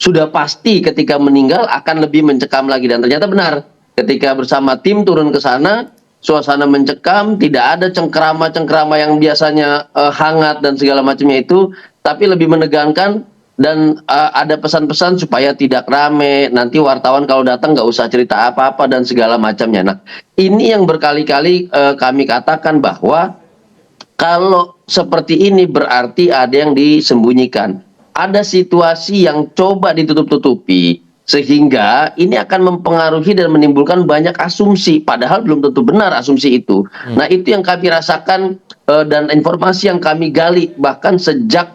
sudah pasti ketika meninggal akan lebih mencekam lagi, dan ternyata benar. Ketika bersama tim turun ke sana, suasana mencekam, tidak ada cengkerama-cengkerama yang biasanya hangat dan segala macamnya itu, tapi lebih menegangkan. Dan ada pesan-pesan supaya tidak rame, nanti wartawan kalau datang nggak usah cerita apa-apa dan segala macamnya. Nah, ini yang berkali-kali kami katakan bahwa kalau seperti ini berarti ada yang disembunyikan. Ada situasi yang coba ditutup-tutupi, sehingga ini akan mempengaruhi dan menimbulkan banyak asumsi, padahal belum tentu benar asumsi itu. Nah, itu yang kami rasakan dan informasi yang kami gali, bahkan sejak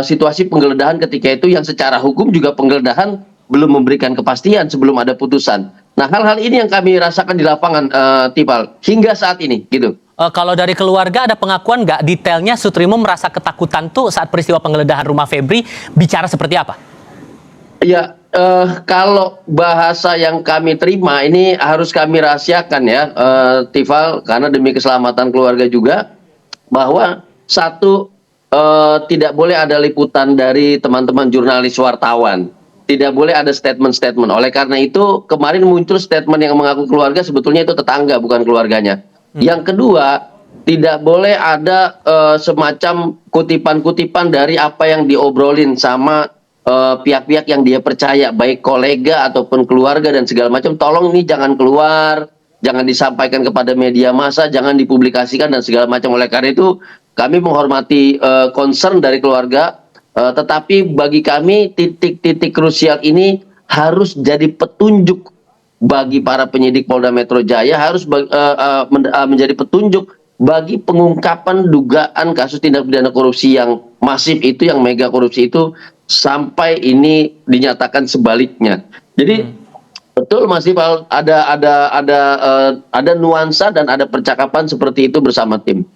situasi penggeledahan ketika itu, yang secara hukum juga penggeledahan belum memberikan kepastian sebelum ada putusan. Nah, hal-hal ini yang kami rasakan di lapangan, Tifal, hingga saat ini, gitu. Kalau dari keluarga ada pengakuan nggak detailnya Sutrimo merasa ketakutan tuh saat peristiwa penggeledahan rumah Febri, bicara seperti apa? Ya, kalau bahasa yang kami terima ini harus kami rahasiakan ya, Tifal, karena demi keselamatan keluarga juga, bahwa satu, tidak boleh ada liputan dari teman-teman jurnalis wartawan. Tidak boleh ada statement-statement. Oleh karena itu, kemarin muncul statement yang mengaku keluarga, sebetulnya itu tetangga, bukan keluarganya. Yang kedua, tidak boleh ada semacam kutipan-kutipan dari apa yang diobrolin sama pihak-pihak yang dia percaya, baik kolega ataupun keluarga dan segala macam. Tolong ini jangan keluar, jangan disampaikan kepada media massa, jangan dipublikasikan dan segala macam. Oleh karena itu, kami menghormati concern dari keluarga, tetapi bagi kami titik-titik krusial ini harus jadi petunjuk bagi para penyidik Polda Metro Jaya, harus menjadi petunjuk bagi pengungkapan dugaan kasus tindak pidana korupsi yang masif itu, yang mega korupsi itu, sampai ini dinyatakan sebaliknya. Jadi betul Mas Iqbal, ada nuansa dan ada percakapan seperti itu bersama tim.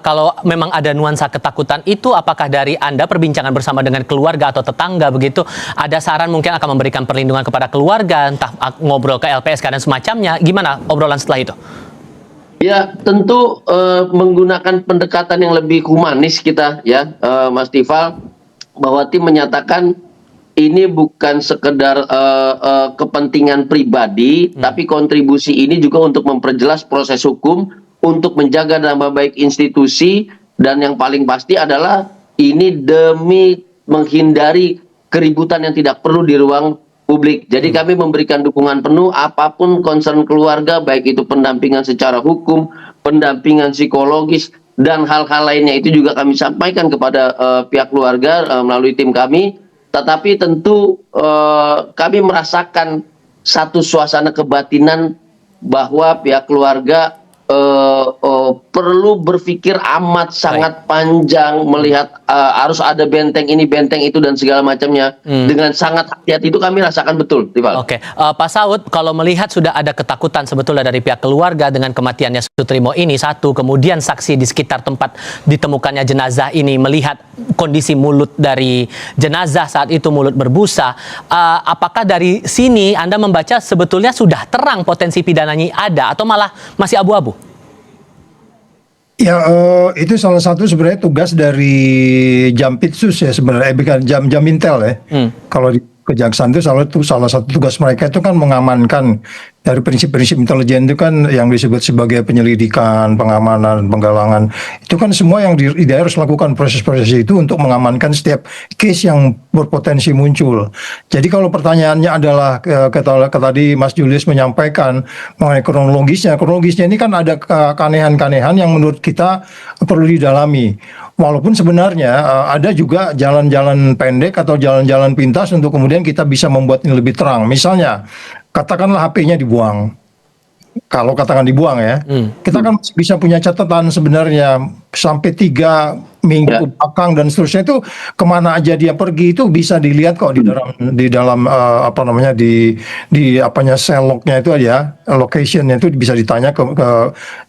Kalau memang ada nuansa ketakutan itu, apakah dari Anda perbincangan bersama dengan keluarga atau tetangga begitu, ada saran mungkin akan memberikan perlindungan kepada keluarga, entah ngobrol ke LPSK dan semacamnya, gimana obrolan setelah itu? Ya, tentu menggunakan pendekatan yang lebih humanis kita ya, Mas Tifal, bahwa tim menyatakan ini bukan sekedar kepentingan pribadi, tapi kontribusi ini juga untuk memperjelas proses hukum, untuk menjaga nama baik institusi, dan yang paling pasti adalah ini demi menghindari keributan yang tidak perlu di ruang publik. Jadi kami memberikan dukungan penuh apapun concern keluarga, baik itu pendampingan secara hukum, pendampingan psikologis, dan hal-hal lainnya itu juga kami sampaikan kepada pihak keluarga melalui tim kami. Tetapi tentu kami merasakan satu suasana kebatinan bahwa pihak keluarga perlu berpikir amat sangat panjang, melihat harus ada benteng ini, benteng itu, dan segala macamnya. Dengan sangat hati-hati itu kami rasakan betul, Tifal. Oke, Pak Saud, kalau melihat sudah ada ketakutan sebetulnya dari pihak keluarga dengan kematiannya Sutrimo ini, satu, kemudian saksi di sekitar tempat ditemukannya jenazah ini melihat kondisi mulut dari jenazah saat itu, mulut berbusa, apakah dari sini Anda membaca sebetulnya sudah terang potensi pidananya ada atau malah masih abu-abu? Ya, itu salah satu sebenarnya tugas dari Jampitsus ya sebenarnya, bukan jam Intel ya. Kalau di Kejaksaan itu salah satu tugas mereka itu kan mengamankan dari prinsip-prinsip intelijen itu kan yang disebut sebagai penyelidikan, pengamanan, penggalangan. Itu kan semua yang dia harus lakukan proses-proses itu untuk mengamankan setiap case yang berpotensi muncul. Jadi kalau pertanyaannya adalah tadi Mas Julius menyampaikan mengenai kronologisnya ini kan ada keanehan-keanehan yang menurut kita perlu didalami. Walaupun sebenarnya ada juga jalan-jalan pendek atau jalan-jalan pintas untuk kemudian kita bisa membuat ini lebih terang. Misalnya, katakanlah HP-nya dibuang. Kalau katakan dibuang ya, kita kan bisa punya catatan sebenarnya sampai 3 minggu belakang dan seterusnya itu kemana aja dia pergi itu bisa dilihat kok di dalam apa namanya di apanya cell log-nya itu ya, location-nya itu bisa ditanya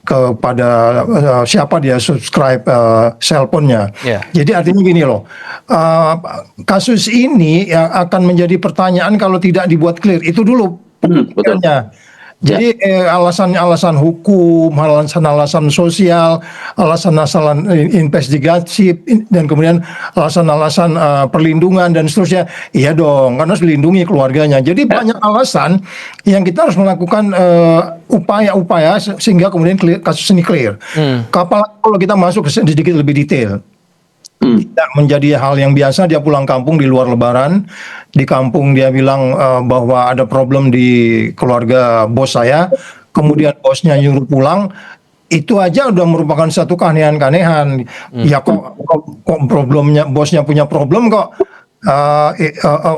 kepada siapa dia subscribe cellphone-nya. Jadi artinya gini loh, kasus ini yang akan menjadi pertanyaan kalau tidak dibuat clear itu dulu. Jadi alasan-alasan hukum, alasan-alasan sosial, alasan-alasan investigasi, dan kemudian alasan-alasan perlindungan dan seterusnya. Iya dong, karena harus melindungi keluarganya. Jadi banyak alasan yang kita harus melakukan upaya-upaya sehingga kemudian kasus ini clear. Kalau kita masuk ke sedikit lebih detail. Tidak menjadi hal yang biasa dia pulang kampung di luar Lebaran. Di kampung dia bilang bahwa ada problem di keluarga bos saya. Kemudian bosnya nyuruh pulang. Itu aja udah merupakan satu keanehan-keanehan. Ya kok problemnya, bosnya punya problem kok.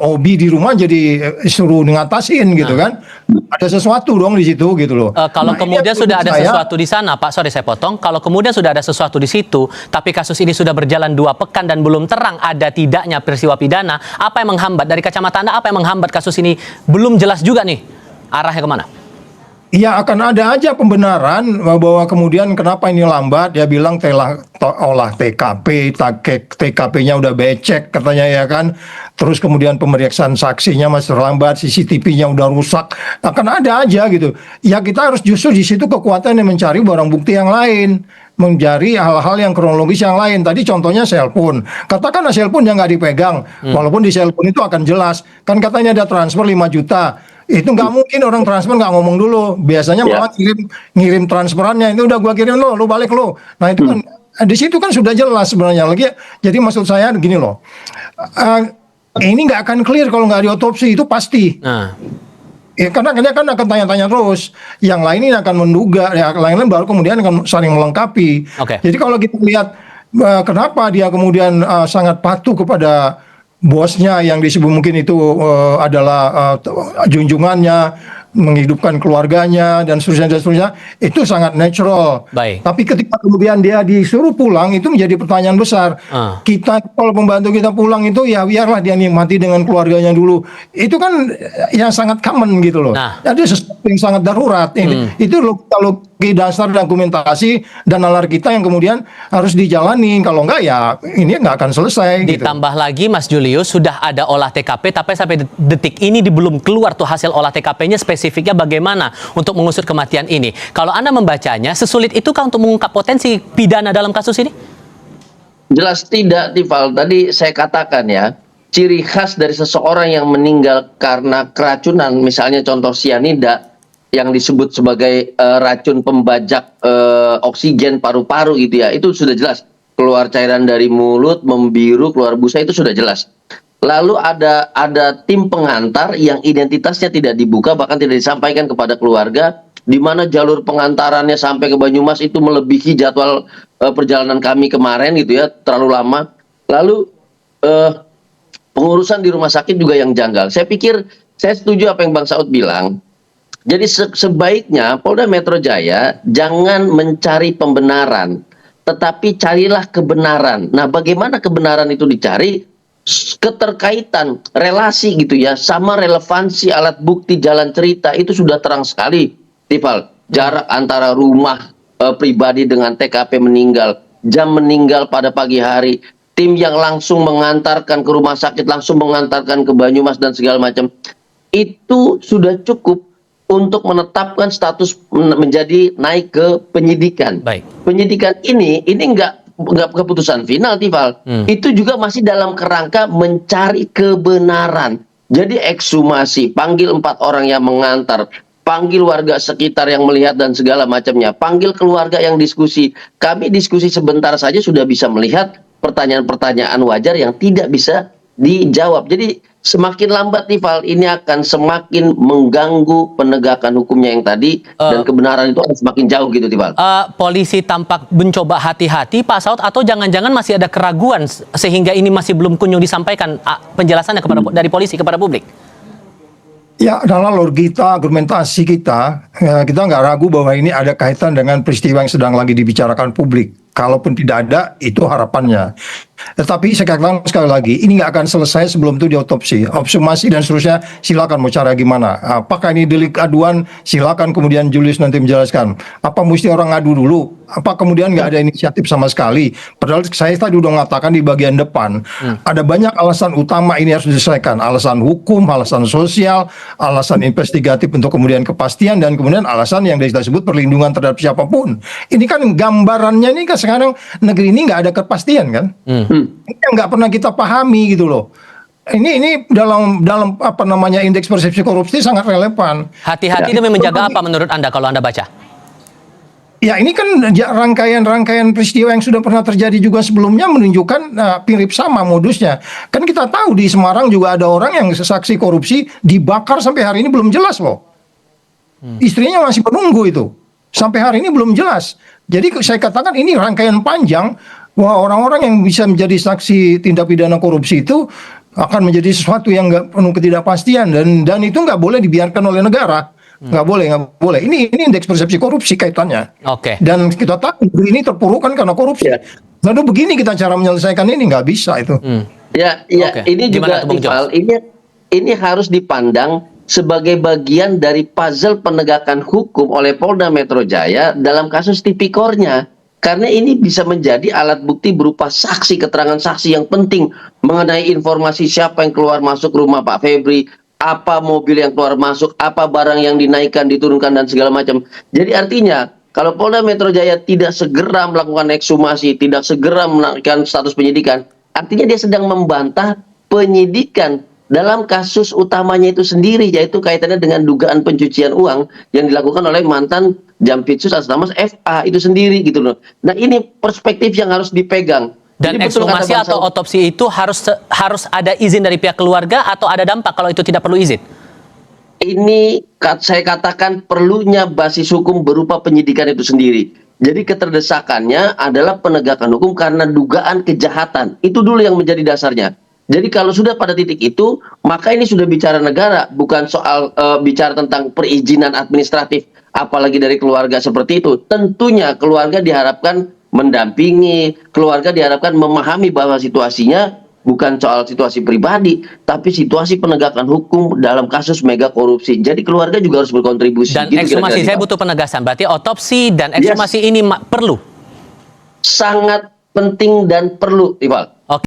Obi di rumah jadi suruh ngatasin gitu kan. Ada sesuatu dong di situ gitu loh. Kalau kemudian sudah ada sesuatu di sana, Pak, sorry saya potong. Kalau kemudian sudah ada sesuatu di situ, tapi kasus ini sudah berjalan 2 pekan dan belum terang ada tidaknya peristiwa pidana, apa yang menghambat? Dari kacamata Anda, apa yang menghambat kasus ini? Belum jelas juga nih arahnya kemana? Ya akan ada aja pembenaran bahwa kemudian kenapa ini lambat. Dia bilang telah olah TKP, TKP-nya udah becek katanya ya kan. Terus kemudian pemeriksaan saksinya masih terlambat, CCTV-nya udah rusak. Akan ada aja gitu. Ya kita harus justru di situ kekuatan yang mencari barang bukti yang lain, mencari hal-hal yang kronologis yang lain. Tadi contohnya cellphone. Katakanlah cellphone yang nggak dipegang, walaupun di cellphone itu akan jelas. Kan katanya ada transfer 5 juta. Itu nggak mungkin orang transfer nggak ngomong dulu. Biasanya malah ngirim transferannya. Itu udah gua kirim lo balik lo. Nah itu kan di situ kan sudah jelas sebenarnya lagi. Jadi maksud saya gini loh. Ini nggak akan clear kalau nggak diotopsi, itu pasti. Ya, karena dia kan akan tanya-tanya terus. Yang lain ini akan menduga, yang lain baru kemudian akan saling melengkapi. Jadi kalau kita lihat kenapa dia kemudian sangat patuh kepada bosnya yang disebut mungkin itu adalah junjungannya, menghidupkan keluarganya dan seterusnya, itu sangat natural. Tapi ketika kemudian dia disuruh pulang, itu menjadi pertanyaan besar. Kita kalau pembantu kita pulang itu ya biarlah dia nikmati dengan keluarganya dulu. Itu kan yang sangat common gitu loh. Ada sesuatu yang sangat darurat. Itu kalau dasar dokumentasi dan nalar kita yang kemudian harus dijalani. Kalau enggak ya ini nggak akan selesai. Ditambah lagi Mas Julius, sudah ada olah TKP, tapi sampai detik ini belum keluar tuh hasil olah TKP-nya spesifiknya bagaimana untuk mengusut kematian ini. Kalau Anda membacanya, sesulit itukah untuk mengungkap potensi pidana dalam kasus ini? Jelas tidak, Tifal. Tadi saya katakan ya, ciri khas dari seseorang yang meninggal karena keracunan, misalnya contoh sianida, yang disebut sebagai racun pembajak oksigen paru-paru gitu ya, itu sudah jelas. Keluar cairan dari mulut, membiru, keluar busa, itu sudah jelas. Lalu ada tim pengantar yang identitasnya tidak dibuka, bahkan tidak disampaikan kepada keluarga, di mana jalur pengantarannya sampai ke Banyumas itu melebihi jadwal perjalanan kami kemarin gitu ya, terlalu lama. Lalu pengurusan di rumah sakit juga yang janggal. Saya pikir, saya setuju apa yang Bang Saud bilang. Jadi sebaiknya Polda Metro Jaya jangan mencari pembenaran, tetapi carilah kebenaran. Nah, bagaimana kebenaran itu dicari? Keterkaitan, relasi gitu ya, sama relevansi alat bukti jalan cerita itu sudah terang sekali, Tifal. Jarak antara rumah pribadi dengan TKP meninggal, jam meninggal pada pagi hari, tim yang langsung mengantarkan ke rumah sakit, langsung mengantarkan ke Banyumas dan segala macam. Itu sudah cukup untuk menetapkan status menjadi naik ke penyidikan. Penyidikan ini nggak keputusan final, Tifal. Itu juga masih dalam kerangka mencari kebenaran. Jadi ekshumasi, panggil 4 orang yang mengantar, panggil warga sekitar yang melihat dan segala macamnya, panggil keluarga yang diskusi. Kami diskusi sebentar saja sudah bisa melihat pertanyaan-pertanyaan wajar yang tidak bisa dijawab. Jadi semakin lambat, Tifal, ini akan semakin mengganggu penegakan hukumnya yang tadi, dan kebenaran itu akan semakin jauh gitu, Tifal. Polisi tampak mencoba hati-hati, Pak Saud, atau jangan-jangan masih ada keraguan sehingga ini masih belum kunjung disampaikan penjelasannya dari polisi kepada publik? Ya, dalam logika argumentasi kita, kita nggak ragu bahwa ini ada kaitan dengan peristiwa yang sedang lagi dibicarakan publik. Kalaupun tidak ada, itu harapannya. Tetapi saya katakan sekali lagi, ini nggak akan selesai sebelum itu diotopsi, ekshumasi dan seterusnya. Silakan mau cara gimana? Apakah ini delik aduan? Silakan kemudian Julius nanti menjelaskan. Apa mesti orang ngadu dulu? Apa kemudian nggak ada inisiatif sama sekali? Padahal saya tadi udah mengatakan di bagian depan ada banyak alasan utama ini harus diselesaikan. Alasan hukum, alasan sosial, alasan investigatif untuk kemudian kepastian, dan kemudian alasan yang kita sebut perlindungan terhadap siapapun. Ini kan gambarannya ini kan sekarang negeri ini nggak ada kepastian kan? Ini yang nggak pernah kita pahami gitu loh. Ini dalam apa namanya indeks persepsi korupsi sangat relevan. Hati-hati demi menjaga apa menurut Anda kalau Anda baca? Ya ini kan rangkaian peristiwa yang sudah pernah terjadi juga sebelumnya menunjukkan mirip sama modusnya. Kan kita tahu di Semarang juga ada orang yang saksi korupsi dibakar sampai hari ini belum jelas loh. Istrinya masih menunggu itu. Sampai hari ini belum jelas. Jadi saya katakan ini rangkaian panjang bahwa orang-orang yang bisa menjadi saksi tindak pidana korupsi itu akan menjadi sesuatu yang nggak penuh ketidakpastian, dan itu nggak boleh dibiarkan oleh negara. Nggak boleh. Ini indeks persepsi korupsi kaitannya. Oke. Dan kita tahu ini terpuruk kan karena korupsi. Lalu begini kita cara menyelesaikan ini, nggak bisa itu. Ya, Oke. ini Gimana juga tuh, Bung Iqbal, ini harus dipandang sebagai bagian dari puzzle penegakan hukum oleh Polda Metro Jaya dalam kasus Tipikornya. Karena ini bisa menjadi alat bukti berupa saksi, keterangan saksi yang penting mengenai informasi siapa yang keluar masuk rumah Pak Febri, apa mobil yang keluar masuk, apa barang yang dinaikkan, diturunkan, dan segala macam. Jadi artinya, kalau Polda Metro Jaya tidak segera melakukan ekshumasi, tidak segera menaikkan status penyidikan, artinya dia sedang membantah penyidikan dalam kasus utamanya itu sendiri, yaitu kaitannya dengan dugaan pencucian uang yang dilakukan oleh mantan Jampitsus atas nama FA itu sendiri gitu loh. Nah ini perspektif yang harus dipegang. Dan Jadi betul kata ekshumasi Bang atau Saud. otopsi itu harus ada izin dari pihak keluarga atau ada dampak kalau itu tidak perlu izin? Ini saya katakan perlunya basis hukum berupa penyidikan itu sendiri. Jadi keterdesakannya adalah penegakan hukum karena dugaan kejahatan. Itu dulu yang menjadi dasarnya. Jadi kalau sudah pada titik itu, maka ini sudah bicara negara, bukan soal bicara tentang perizinan administratif, apalagi dari keluarga seperti itu. Tentunya keluarga diharapkan mendampingi, keluarga diharapkan memahami bahwa situasinya bukan soal situasi pribadi, tapi situasi penegakan hukum dalam kasus mega korupsi. Jadi keluarga juga harus berkontribusi. Dan Gitu ekshumasi, kira-kira. saya butuh penegasan. Berarti otopsi dan ekshumasi ini perlu? Sangat penting dan perlu, Iqbal.